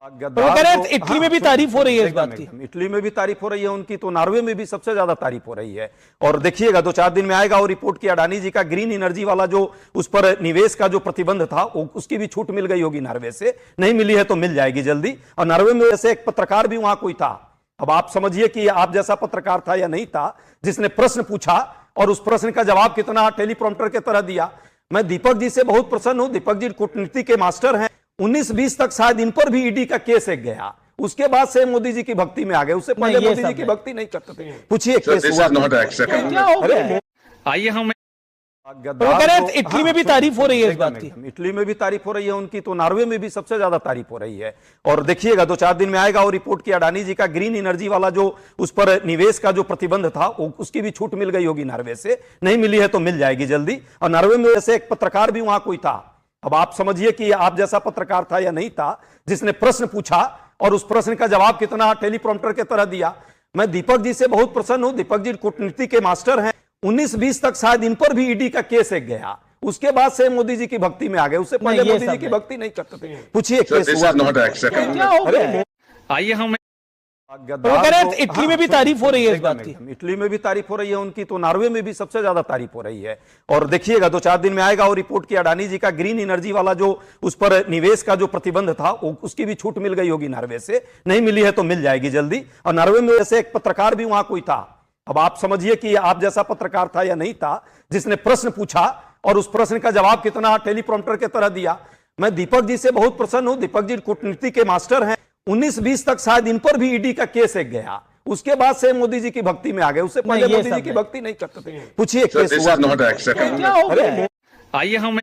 तो वो कह रहे हैं इटली में भी तारीफ हो रही है इस बात की। इटली में भी तारीफ हो रही है उनकी, तो नॉर्वे में भी सबसे ज्यादा तारीफ हो रही है। और देखिएगा 2-4 दिन में आएगा और रिपोर्ट की अडानी जी का ग्रीन एनर्जी वाला जो उस पर निवेश का जो प्रतिबंध था उसकी भी छूट मिल गई होगी नॉर्वे से, नहीं मिली है तो मिल जाएगी जल्दी। और नॉर्वे में वैसे एक पत्रकार भी वहां कोई था, अब आप समझिए कि आप जैसा पत्रकार था या नहीं था, जिसने प्रश्न पूछा और उस प्रश्न का जवाब कितना टेलीप्रॉम्प्टर के तरह दिया। मैं दीपक जी से बहुत प्रसन्न हूं, दीपक जी कूटनीति के मास्टर हैं। 19-20 तक शायद इन पर भी ईडी का केस एक गया, उसके बाद से मोदी जी की भक्ति में आ गए, उससे पहले मोदी जी की भक्ति नहीं करते थे। पूछिए केस हुआ। आइए हम तो वो कह रहे हैं इटली में भी तारीफ हो रही है इस बात की। इटली में भी तारीफ हो रही है उनकी, तो नॉर्वे में भी सबसे ज्यादा तारीफ हो रही है। और देखिएगा 2-4 दिन में आएगा और रिपोर्ट की अडानी जी का ग्रीन एनर्जी वाला जो उस पर निवेश का जो प्रतिबंध था उसकी भी छूट मिल गई होगी नॉर्वे से, नहीं मिली है तो मिल जाएगी जल्दी। और नॉर्वे में वैसे एक पत्रकार भी वहां कोई था, अब आप समझिए कि आप जैसा पत्रकार था या नहीं था, जिसने प्रश्न पूछा और उस प्रश्न का जवाब कितना टेलीप्रॉम्प्टर के तरह दिया। मैं दीपक जी से बहुत प्रसन्न हूं, दीपक जी कूटनीति के मास्टर हैं। 19-20 तक शायद इन पर भी ईडी का केस एक गया, उसके बाद से मोदी जी की भक्ति में आ गए, उससे पहले मोदी जी की भक्ति नहीं करते थे। पूछिए केस हुआ। आइए हम तो वो कह रहे हैं इटली में भी तारीफ हो रही है इस बात की। इटली में भी तारीफ हो रही है उनकी, तो नॉर्वे में भी सबसे ज्यादा तारीफ हो रही है। और देखिएगा 2-4 दिन में आएगा और रिपोर्ट की अडानी जी का ग्रीन एनर्जी वाला जो उस पर निवेश का जो प्रतिबंध था उसकी भी छूट मिल गई होगी नॉर्वे से, नहीं मिली है तो मिल जाएगी जल्दी। और नॉर्वे में वैसे एक पत्रकार भी वहां कोई था, अब आप समझिए कि आप जैसा पत्रकार था या नहीं था, जिसने प्रश्न पूछा और उस प्रश्न का जवाब कितना टेलीप्रॉम्प्टर के तरह दिया। मैं दीपक जी से बहुत प्रसन्न हूं, दीपक जी कूटनीति के मास्टर हैं। 19-20 तक शायद इन पर भी ईडी का केस एक गया, उसके बाद से मोदी जी की भक्ति में आ गए, उससे पहले मोदी जी की भक्ति नहीं करते थे। पूछिए केस हुआ। आइए हम